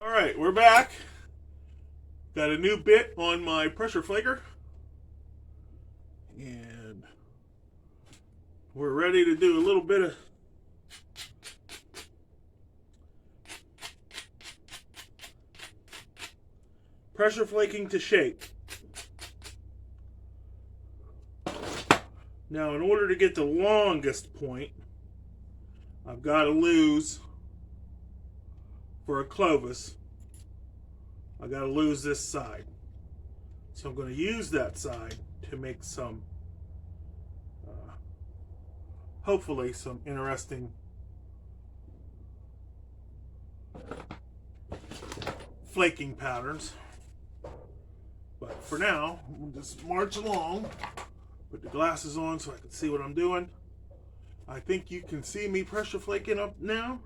Alright, we're back. Got a new bit on my pressure flaker. And we're ready to do a little bit of pressure flaking to shape. Now, in order to get the longest point, I've got to lose, for a Clovis, I got to lose this side. So I'm going to use that side to make some, hopefully some interesting flaking patterns. But for now, we'll just march along. Put the glasses on so I can see what I'm doing. I think you can see me pressure flaking up now.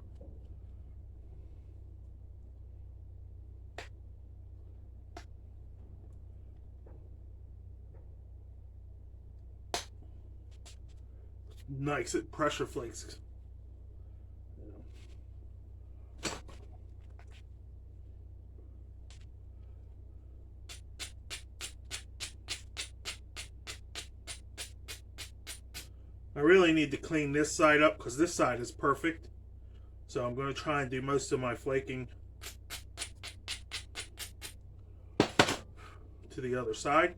Nice, it pressure flakes. I really need to clean this side up because this side is perfect. So I'm going to try and do most of my flaking to the other side.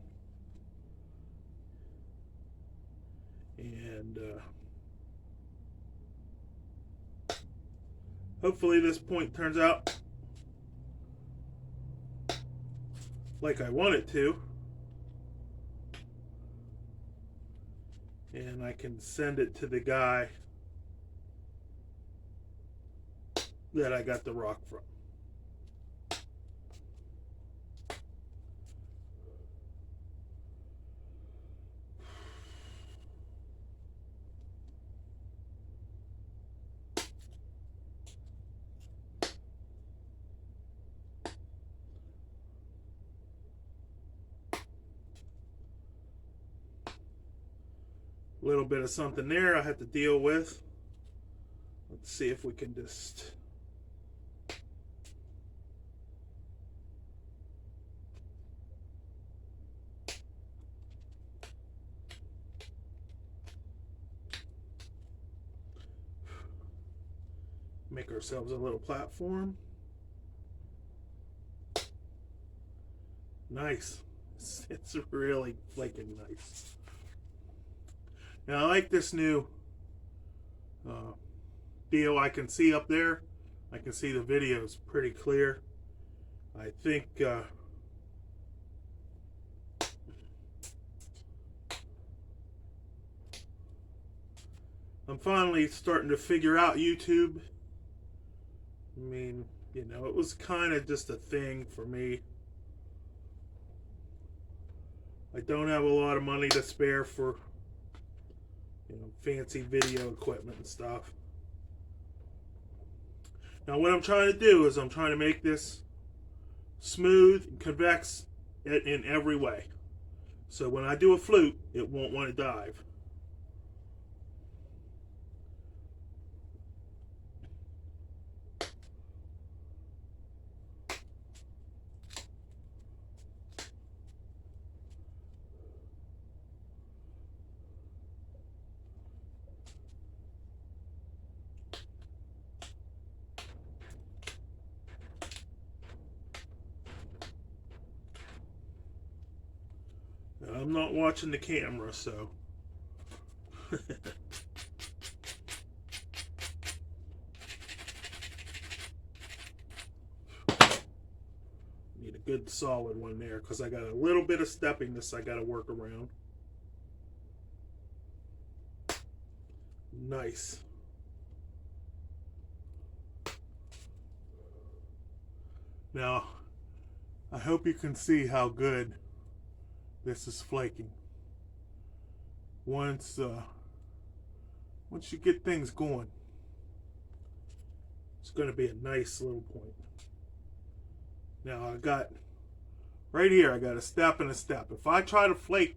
And hopefully this point turns out like I want it to. And I can send it to the guy that I got the rock from. A little bit of something there I have to deal with. Let's see if we can just make ourselves a little platform. Nice. It's really flaking nice. Now I like this new deal. I can see up there. I can see the videos pretty clear. I think I'm finally starting to figure out YouTube. I mean, you know, it was kind of just a thing for me. I don't have a lot of money to spare for, you know, fancy video equipment and stuff. Now what I'm trying to do is I'm trying to make this smooth and convex in every way. So when I do a flute, it won't want to dive. I'm not watching the camera, so. Need a good solid one there because I got a little bit of steppiness I got to work around. Nice. Now, I hope you can see how good this is flaking. Once you get things going, it's going to be a nice little point. Now I got right here, I got a step and a step. If I try to flake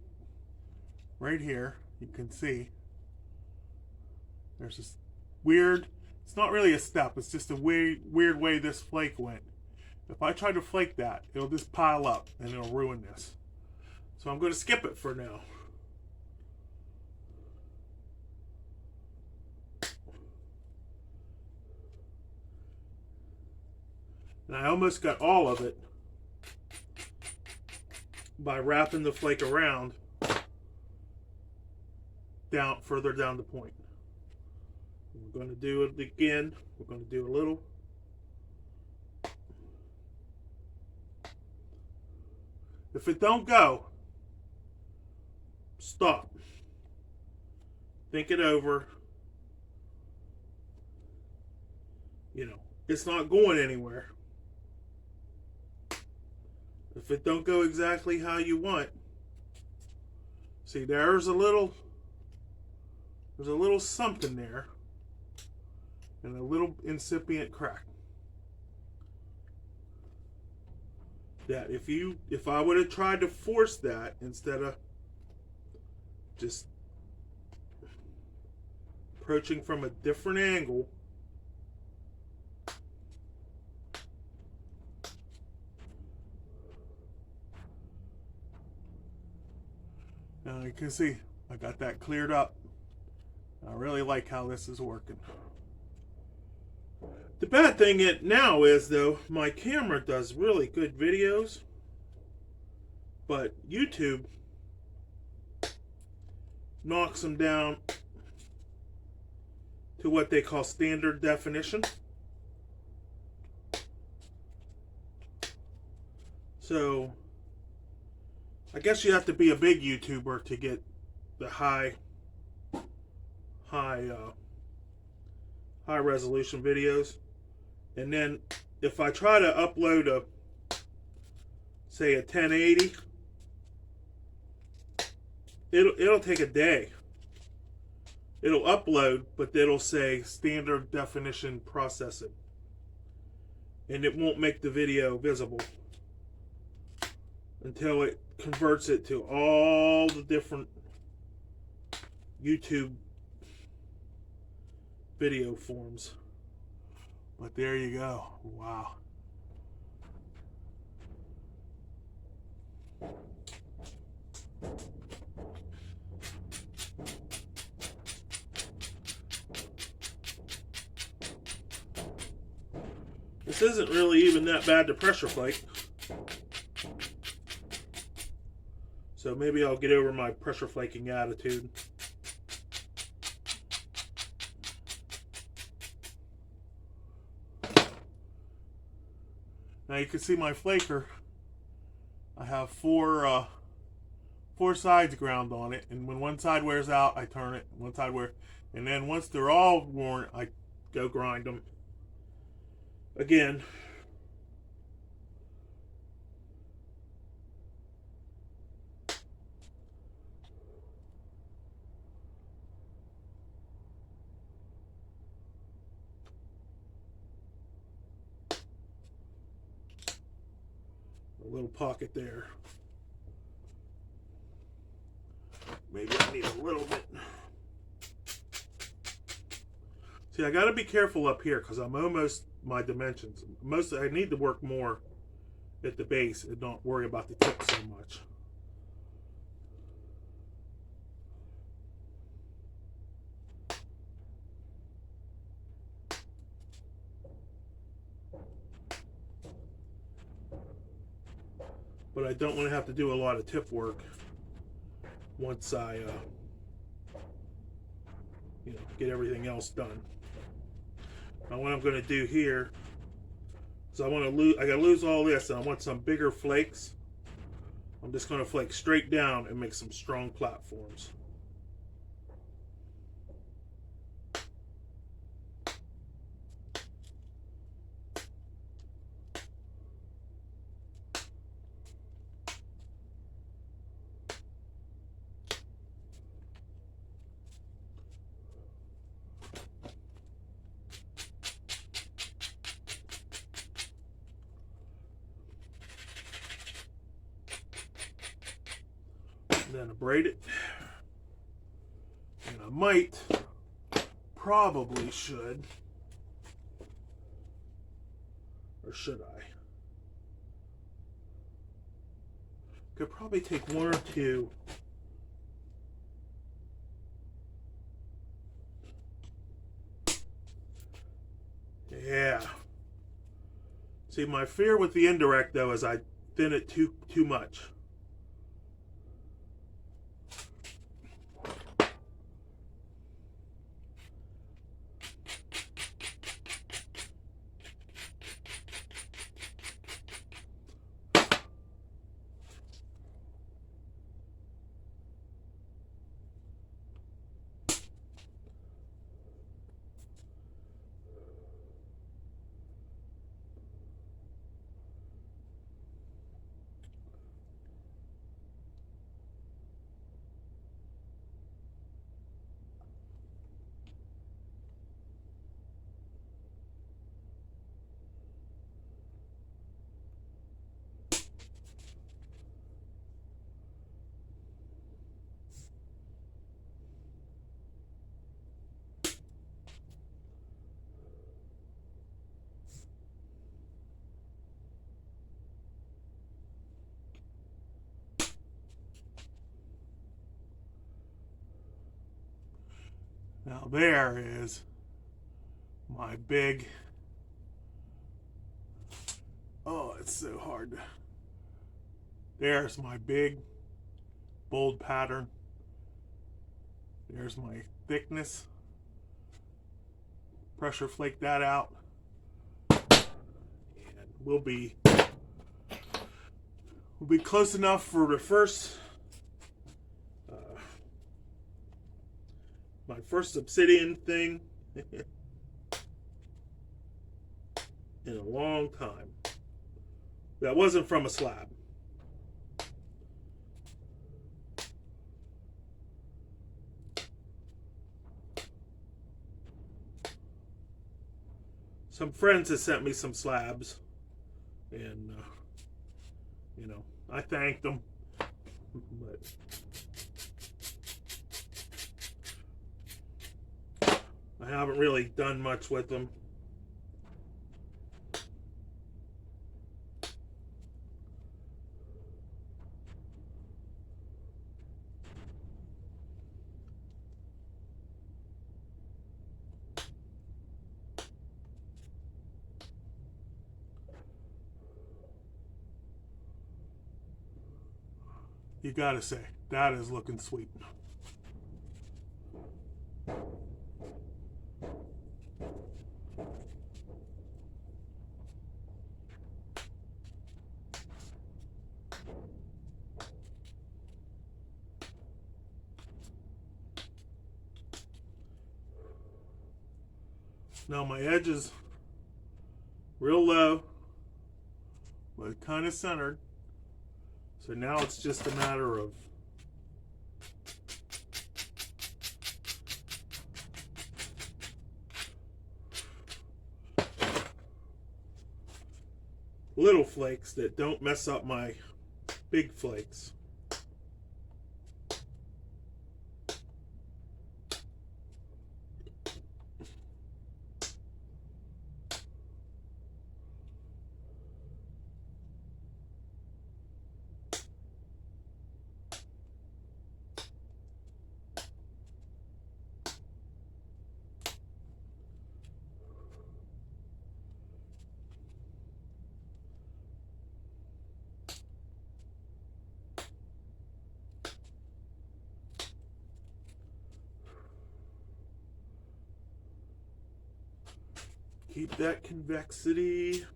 right here, you can see there's this weird, it's not really a step, it's just a weird way this flake went. If I try to flake that, it'll just pile up and it'll ruin this. So I'm going to skip it for now. And I almost got all of it by wrapping the flake around down further down the point. We're going to do it again. We're going to do a little. If it don't go, stop. Think it over. You know, it's not going anywhere. If it don't go exactly how you want, see, there's a little something there, and a little incipient crack. That if I would have tried to force that instead of just approaching from a different angle, now you can see I got that cleared up. I really like how this is working. The bad thing now is, though, my camera does really good videos, but YouTube knocks them down to what they call standard definition. So I guess you have to be a big YouTuber to get the high resolution videos. And then if I try to upload say a 1080, it'll take a day. It'll upload, but it'll say standard definition processing, and it won't make the video visible until it converts it to all the different YouTube video forms. But there you go. Wow. This isn't really even that bad to pressure flake. So maybe I'll get over my pressure flaking attitude. Now you can see my flaker. I have four sides ground on it, and when one side wears out, I turn it. One side wears, and then once they're all worn, I go grind them again. A little pocket there. Maybe I need a little bit. See, I got to be careful up here because I'm almost my dimensions. I need to work more at the base and not worry about the tip so much. But I don't want to have to do a lot of tip work once I get everything else done. Now what I'm going to do here is I got to lose all this, and I want some bigger flakes. I'm just going to flake straight down and make some strong platforms. Then I braid it, and I probably should, or should I? Could probably take one or two. Yeah. See, my fear with the indirect though is I thin it too much. Now there is my big, oh, it's so hard. There's my big, bold pattern. There's my thickness. Pressure flake that out. And we'll be close enough for the first, my first obsidian thing in a long time. That wasn't from a slab. Some friends have sent me some slabs, and you know, I thanked them, but I haven't really done much with them. You gotta say, that is looking sweet. Now my edge is real low, but kind of centered. So now it's just a matter of little flakes that don't mess up my big flakes. Keep that convexity.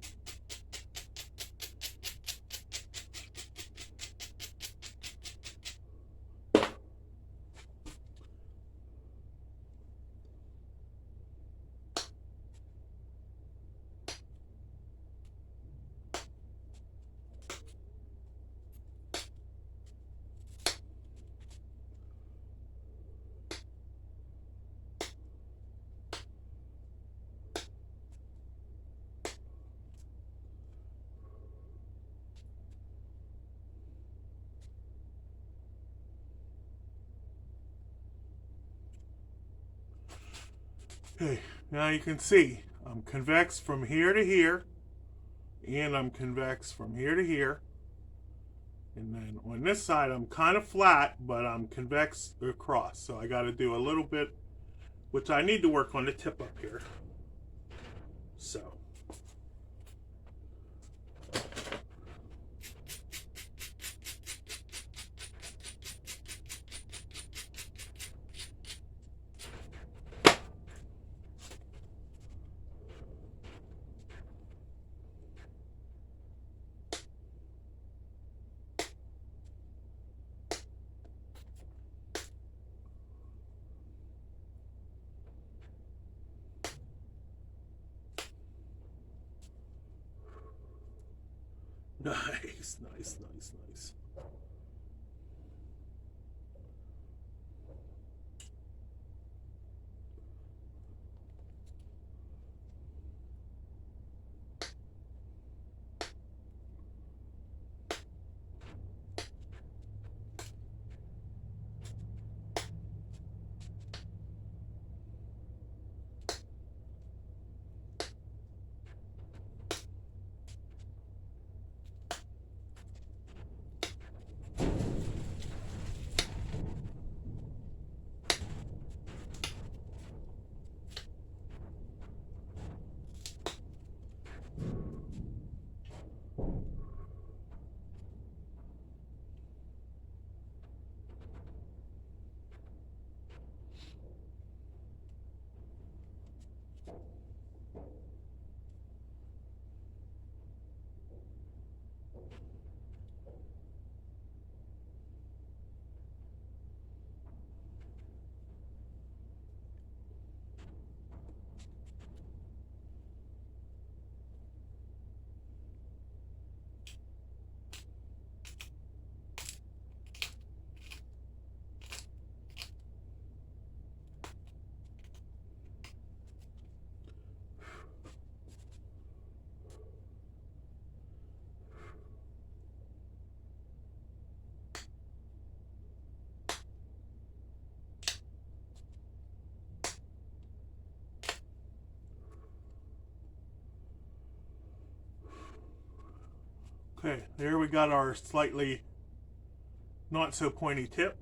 Okay, now you can see I'm convex from here to here, and I'm convex from here to here. And then on this side, I'm kind of flat, but I'm convex across. So I got to do a little bit, which I need to work on the tip up here. So. Nice, nice, nice, nice. Okay, there we got our slightly not so pointy tip.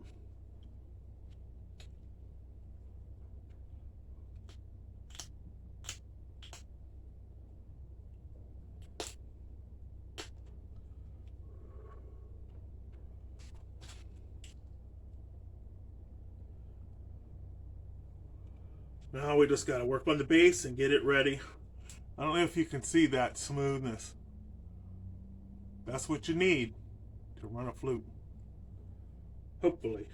Now we just got to work on the base and get it ready. I don't know if you can see that smoothness. That's what you need to run a flute. Hopefully.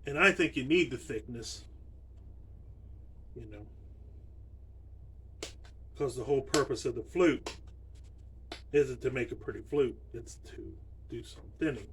And I think you need the thickness, you know, because the whole purpose of the flute isn't to make a pretty flute, it's to do some thinning.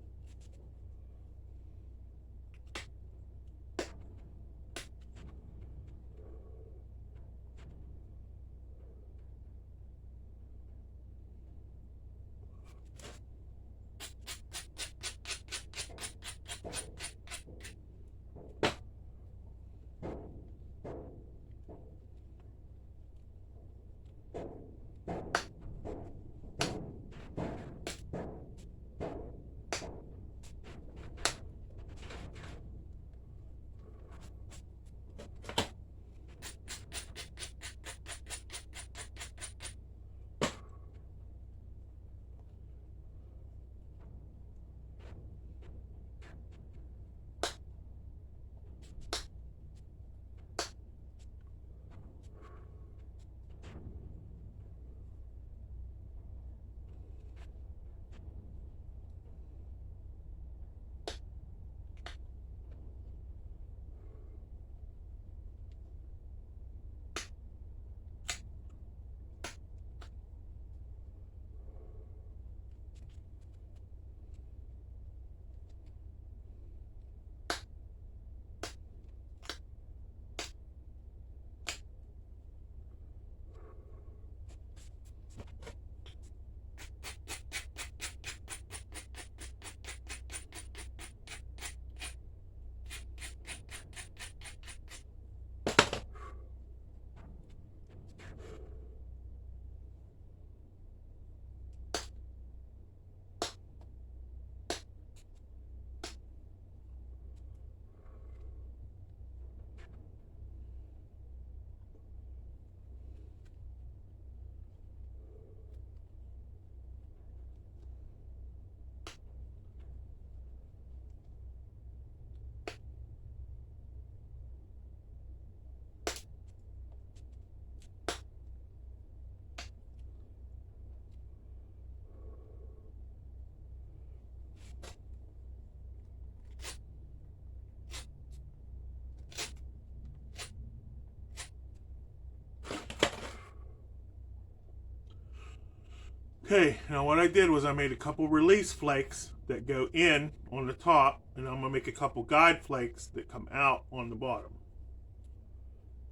Okay, now what I did was I made a couple release flakes that go in on the top, and I'm going to make a couple guide flakes that come out on the bottom.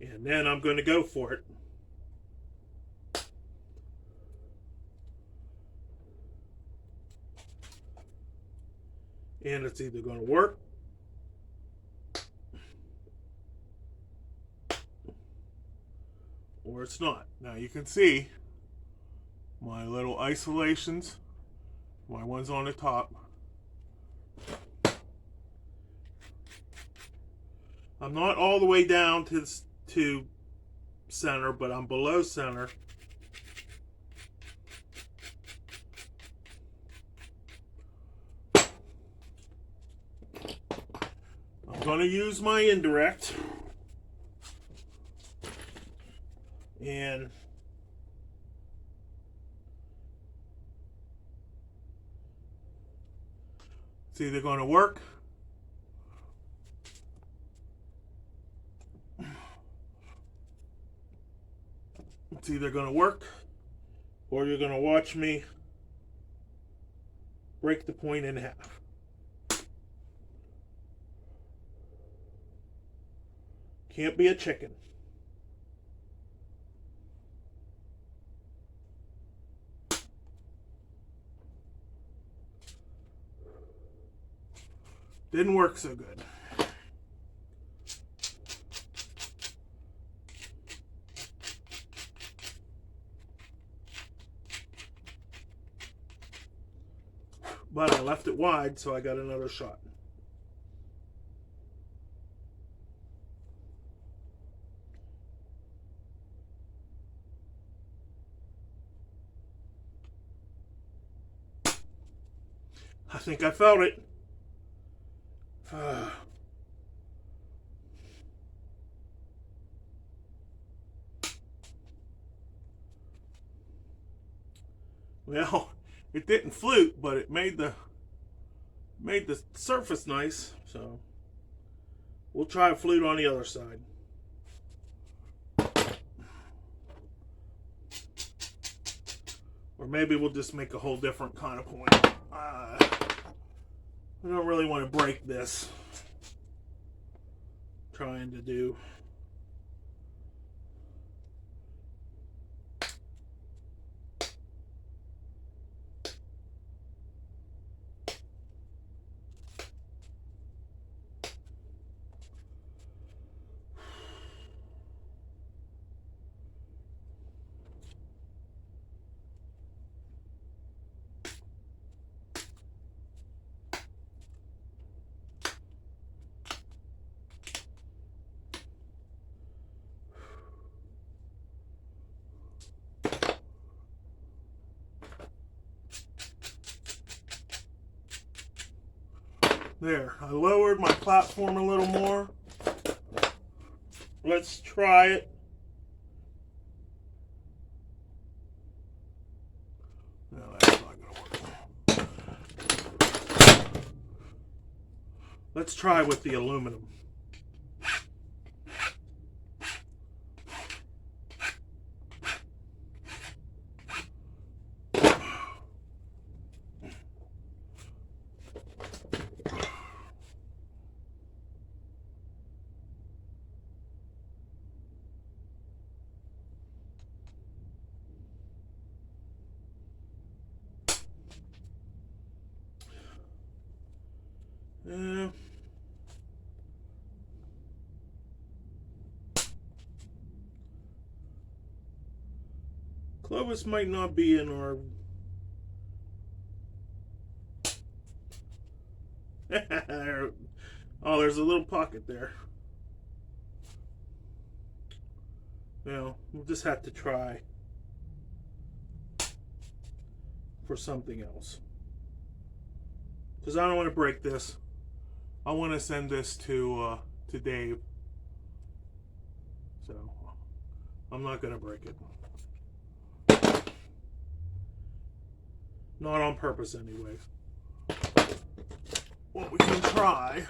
And then I'm going to go for it. And it's either going to work or it's not. Now you can see my little isolations, my ones on the top. I'm not all the way down to center, but I'm below center. I'm going to use my indirect. And it's either going to work or you're going to watch me break the point in half. Can't be a chicken. Didn't work so good. But I left it wide, so I got another shot. I think I felt it. Well, it didn't flute, but it made the surface nice. So we'll try a flute on the other side. Or maybe we'll just make a whole different kind of point. I don't really want to break this. Trying to do. There, I lowered my platform a little more. Let's try it. No, that's not gonna work. Let's try with the aluminum. Clovis might not be in our... Oh, there's a little pocket there. Well, we'll just have to try for something else. Because I don't want to break this. I want to send this to Dave. So, I'm not going to break it. Not on purpose, anyway. What we can try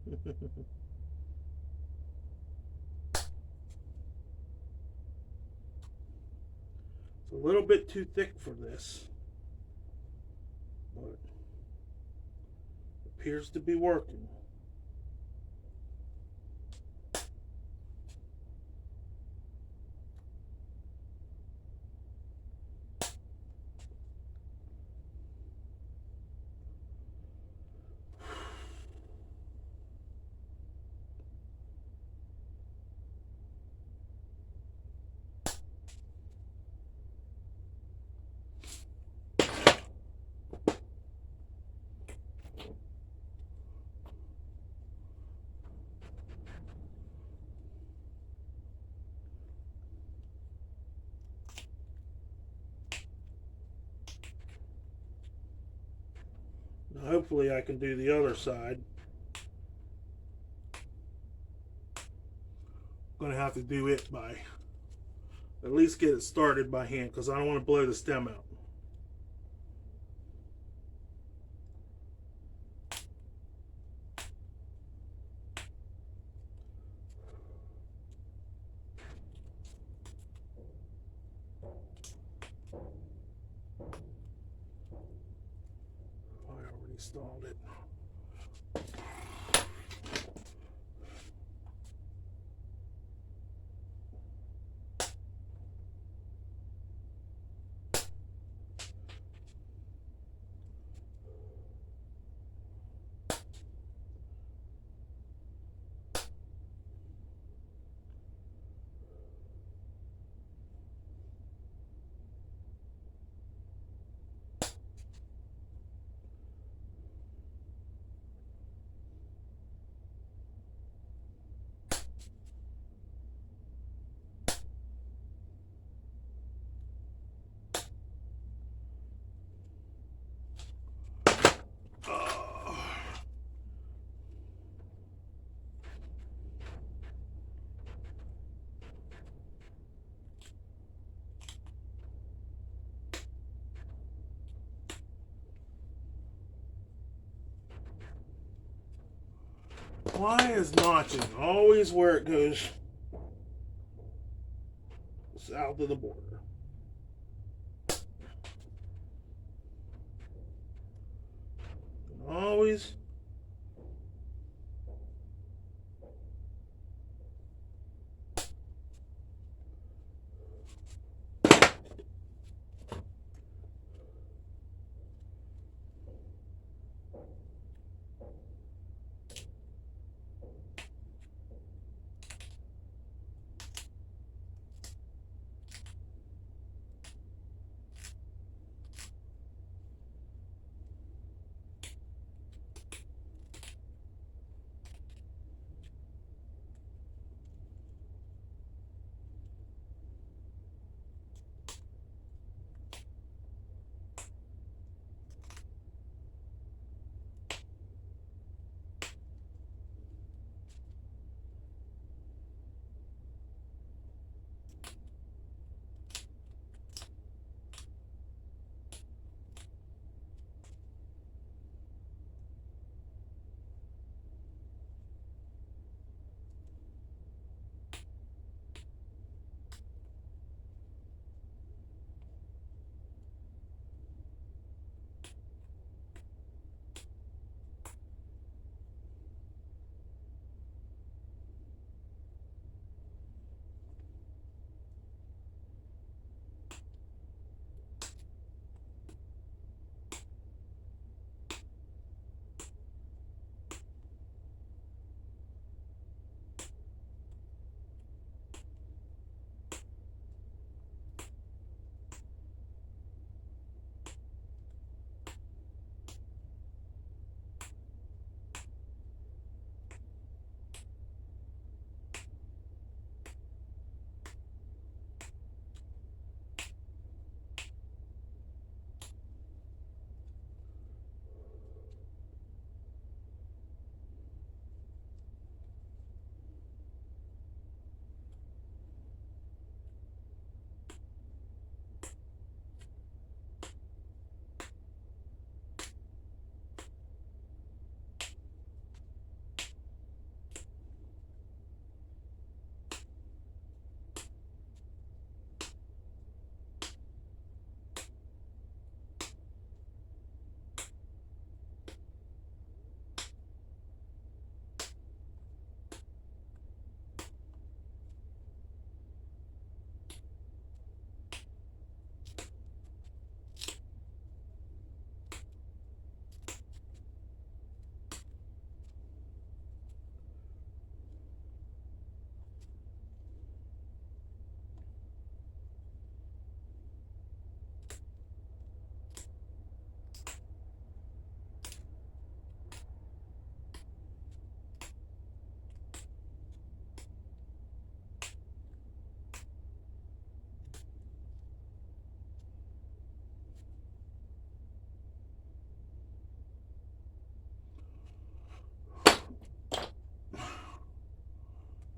It's a little bit too thick for this, but it appears to be working. Now hopefully I can do the other side. I'm going to have to do it by, at least get it started by hand, because I don't want to blow the stem out. I already stalled it. Why is notching always where it goes south of the border? Always.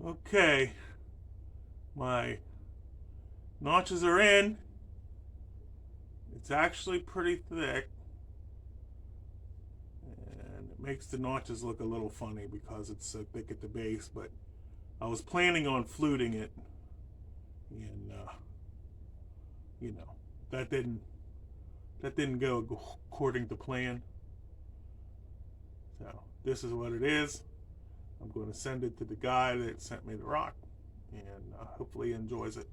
Okay, my notches are in. It's actually pretty thick, and it makes the notches look a little funny because it's so thick at the base, but I was planning on fluting it, and you know, that didn't go according to plan. So this is what it is. I'm going to send it to the guy that sent me the rock, and hopefully he enjoys it.